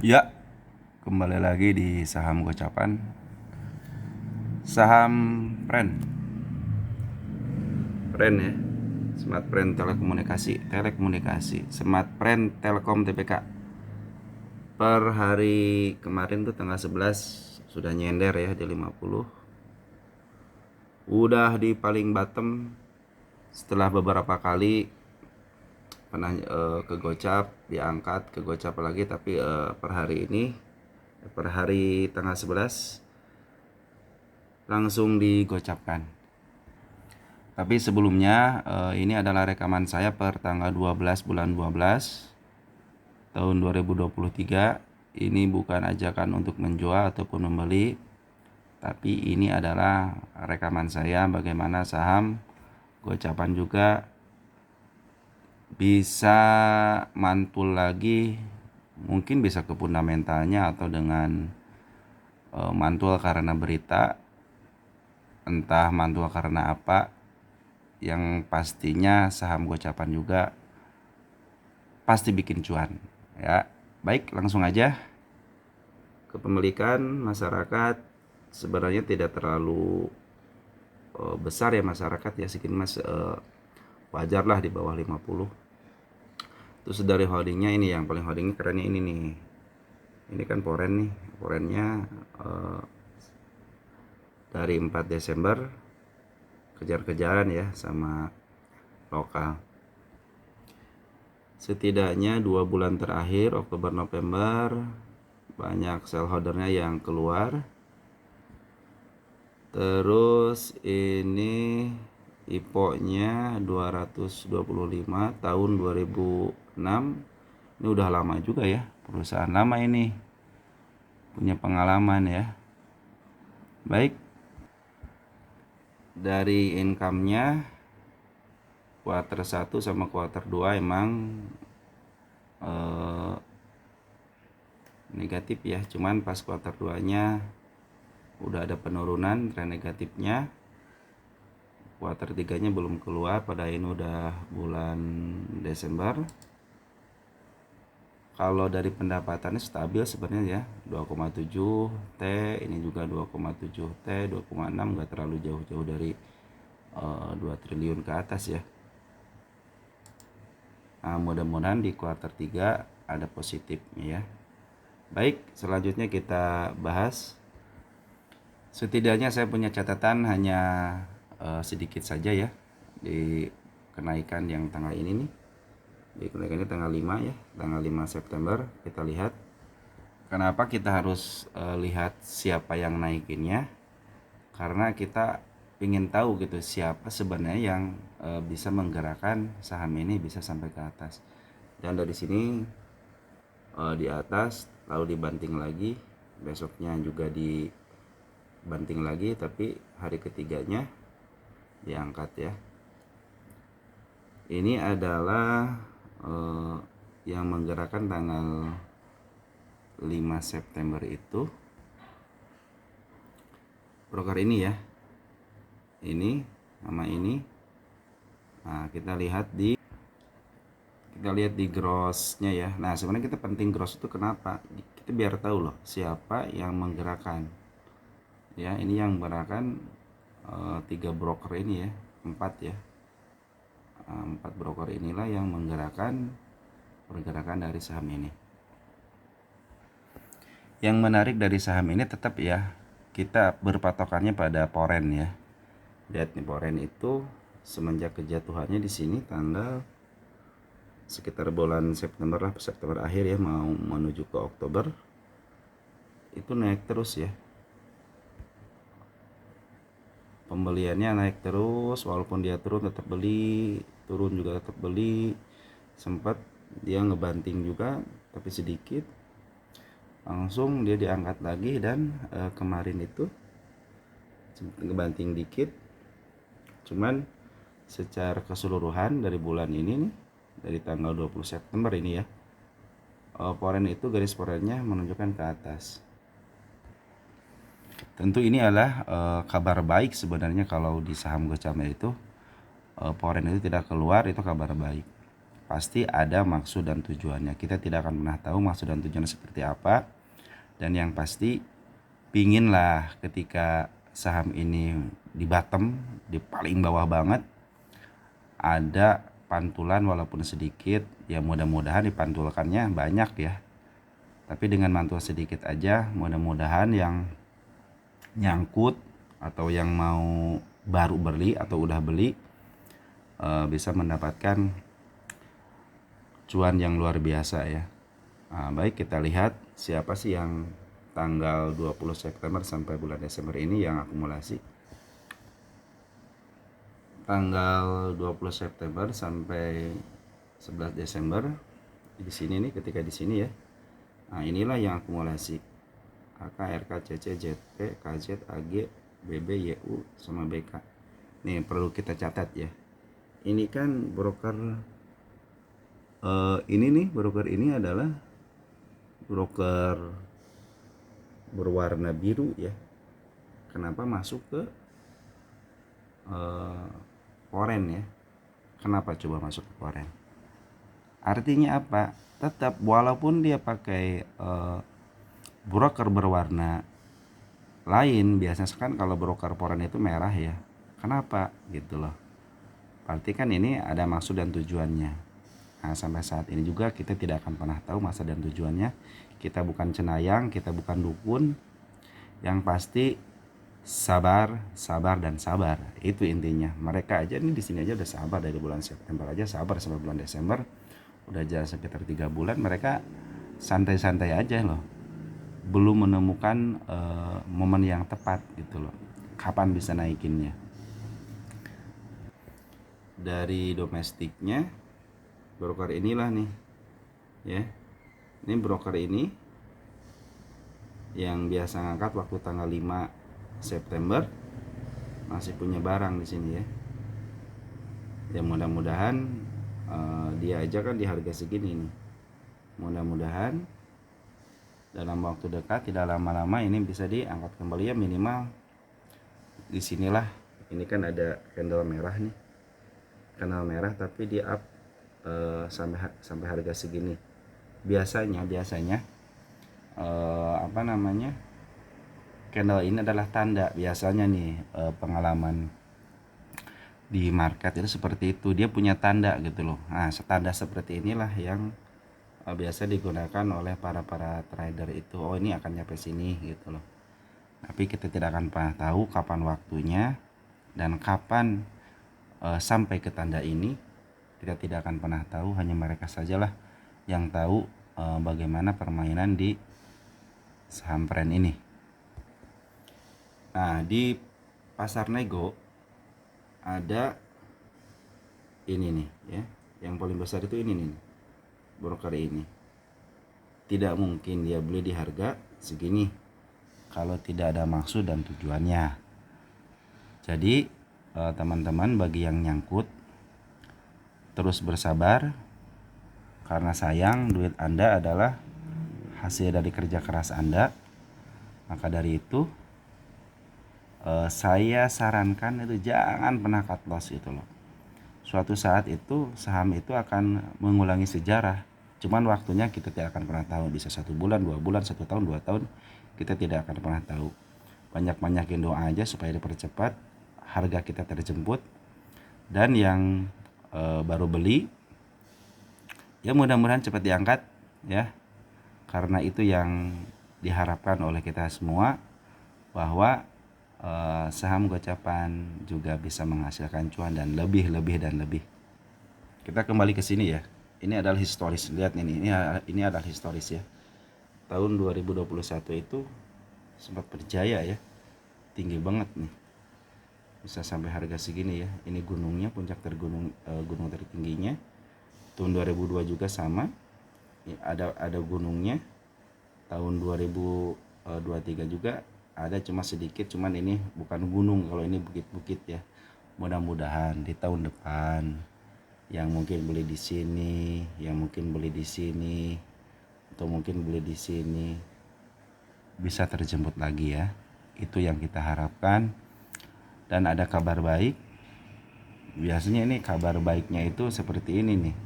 Ya, kembali lagi di saham gocapan. Saham Pren ya. Smart Pren Telekomunikasi. Smart Pren Telkom TPK. Per hari kemarin tuh tanggal 11 sudah nyender ya di 50. Udah di paling bottom setelah beberapa kali pernah ke gocap, diangkat ke gocap lagi, tapi per hari ini per hari tanggal 11 langsung digocapkan. Tapi sebelumnya ini adalah rekaman saya per tanggal 12 bulan 12 tahun 2023. Ini bukan ajakan untuk menjual ataupun membeli, tapi ini adalah rekaman saya bagaimana saham gocapan juga bisa mantul lagi, mungkin bisa ke fundamentalnya atau dengan mantul karena berita, entah mantul karena apa. Yang pastinya saham gocapan juga pasti bikin cuan ya. Baik, langsung aja. Kepemilikan masyarakat sebenarnya tidak terlalu besar ya masyarakat ya, sedikit mas, wajar lah di bawah 50. Terus dari holdingnya ini yang paling holdingnya kerennya ini nih. Ini kan Poren nih. Porennya dari 4 Desember kejar-kejaran ya sama lokal. Setidaknya 2 bulan terakhir Oktober November banyak sell holdernya yang keluar. Terus ini IPO-nya 225 tahun 2006. Ini udah lama juga ya, perusahaan lama ini, punya pengalaman ya. Baik, dari income-nya kuarter 1 sama kuarter 2 emang negatif ya, cuman pas kuarter 2 nya udah ada penurunan tren negatifnya. Kuarter 3 nya belum keluar, pada ini udah bulan Desember. Kalau dari pendapatannya stabil sebenarnya ya, 2,7 T, ini juga 2,7 T, 2,6, nggak terlalu jauh-jauh dari 2 triliun ke atas ya. Nah, mudah-mudahan di kuarter 3 ada positifnya ya. Baik, selanjutnya kita bahas. Setidaknya saya punya catatan hanya sedikit saja ya di kenaikan yang tanggal ini nih. Di kenaikannya tanggal 5 ya, tanggal 5 September. Kita lihat kenapa kita harus lihat siapa yang naikinnya, karena kita ingin tahu gitu siapa sebenarnya yang bisa menggerakkan saham ini bisa sampai ke atas. Dan dari sini di atas lalu dibanting lagi, besoknya juga dibanting lagi, tapi hari ketiganya diangkat ya. Ini adalah yang menggerakkan tanggal 5 September itu broker ini ya. Ini nama ini. Nah, kita lihat di gross-nya ya. Nah, sebenarnya kita penting gross itu kenapa? Kita biar tahu loh siapa yang menggerakkan. Ya, ini yang menggerakkan 3 broker ini ya, 4 ya. 4 broker inilah yang menggerakkan pergerakan dari saham ini. Yang menarik dari saham ini tetap ya, kita berpatokannya pada Poren ya. Lihat nih, Poren itu semenjak kejatuhannya di sini tanggal sekitar bulan September lah, September akhir ya, mau menuju ke Oktober, itu naik terus ya. Pembeliannya naik terus, walaupun dia turun tetap beli, turun juga tetap beli. Sempat dia ngebanting juga tapi sedikit, langsung dia diangkat lagi. Dan kemarin itu ngebanting dikit, cuman secara keseluruhan dari bulan ini nih, dari tanggal 20 September ini ya, Poren itu garis porennya menunjukkan ke atas. Tentu ini adalah kabar baik sebenarnya. Kalau di saham gocapnya itu Poren itu tidak keluar, itu kabar baik. pasti ada maksud dan tujuannya. Kita tidak akan pernah tahu maksud dan tujuannya seperti apa. Dan yang pasti pinginlah ketika saham ini di bottom, di paling bawah banget, ada pantulan walaupun sedikit. Ya mudah-mudahan dipantulkannya banyak ya. Tapi dengan mantul sedikit aja, mudah-mudahan yang nyangkut atau yang mau baru beli atau udah beli bisa mendapatkan cuan yang luar biasa ya. Baik, kita lihat siapa sih yang tanggal 20 September sampai bulan Desember ini yang akumulasi. Tanggal 20 September sampai 11 Desember di sini nih, ketika di sini ya. Nah, inilah yang akumulasi. AK, RK, CC, JT, KZ, AG, BB, YU sama BK. Nih perlu kita catat ya. Ini kan broker ini nih, broker ini adalah broker berwarna biru ya. Kenapa masuk ke foreign ya? Kenapa coba masuk ke foreign? Artinya apa? Tetap walaupun dia pakai broker berwarna lain, biasanya kan kalau broker foreign itu merah ya. Kenapa gitu loh? Berarti kan ini ada maksud dan tujuannya. Nah, sampai saat ini juga kita tidak akan pernah tahu maksud dan tujuannya. Kita bukan cenayang, kita bukan dukun. Yang pasti sabar, sabar dan sabar. Itu intinya. Mereka aja nih di sini aja udah sabar dari bulan September aja, sabar sampai bulan Desember. Udah jalan sekitar 3 bulan, mereka santai-santai aja loh. Belum menemukan momen yang tepat gitu loh. Kapan bisa naikinnya? Dari domestiknya broker inilah nih ya. Ini broker ini yang biasa ngangkat waktu tanggal 5 September masih punya barang di sini ya. Ya mudah-mudahan dia aja kan di harga segini nih. Mudah-mudahan dalam waktu dekat tidak lama-lama ini bisa diangkat kembali ya, minimal di sinilah. Ini kan ada candle merah nih. Candle merah tapi di up sampai harga segini. Biasanya candle ini adalah tanda, biasanya nih pengalaman di market itu seperti itu, dia punya tanda gitu loh. Nah, tanda seperti inilah yang biasa digunakan oleh para trader itu. Oh, ini akan nyampe sini gitu loh. Tapi kita tidak akan pernah tahu kapan waktunya dan kapan sampai ke tanda ini. Kita tidak akan pernah tahu, hanya mereka sajalah yang tahu bagaimana permainan di saham trend ini. Nah, di pasar nego ada ini nih ya, yang paling besar itu ini nih, broker ini. Tidak mungkin dia beli di harga segini kalau tidak ada maksud dan tujuannya. Jadi teman-teman, bagi yang nyangkut, terus bersabar, karena sayang duit Anda adalah hasil dari kerja keras Anda. Maka dari itu saya sarankan itu jangan pernah cut loss itu loh. Suatu saat itu saham itu akan mengulangi sejarah. Cuman waktunya kita tidak akan pernah tahu, bisa 1 bulan, 2 bulan, 1 tahun, 2 tahun, kita tidak akan pernah tahu. Banyak-banyakin doa aja supaya dipercepat, harga kita terjemput. Dan yang baru beli ya mudah-mudahan cepat diangkat ya, karena itu yang diharapkan oleh kita semua, bahwa saham gocapan juga bisa menghasilkan cuan dan lebih. Kita kembali ke sini ya. Ini adalah historis, lihat ini adalah historis ya. Tahun 2021 itu sempat berjaya ya, tinggi banget nih, bisa sampai harga segini ya. Ini gunungnya, puncak gunung tertingginya. Tahun 2002 juga sama, ada gunungnya. Tahun 2023 juga ada, cuma sedikit, cuman ini bukan gunung, kalau ini bukit-bukit ya. Mudah-mudahan di tahun depan yang mungkin beli di sini, yang mungkin beli di sini, atau mungkin beli di sini bisa terjemput lagi ya. Itu yang kita harapkan. Dan ada kabar baik. Biasanya ini kabar baiknya itu seperti ini nih.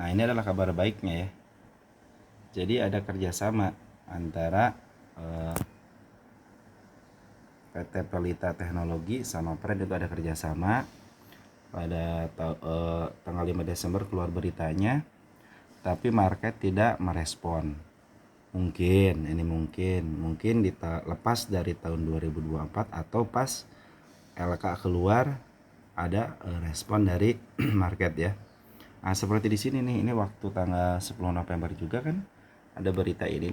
Nah, ini adalah kabar baiknya ya. Jadi ada kerjasama antara PT Pelita Teknologi sama Pred, itu ada kerjasama. Pada tanggal 5 Desember keluar beritanya, tapi market tidak merespon. Mungkin lepas dari tahun 2024 atau pas LK keluar ada respon dari market ya. Nah, seperti di sini nih, ini waktu tanggal 10 November juga kan ada berita ini.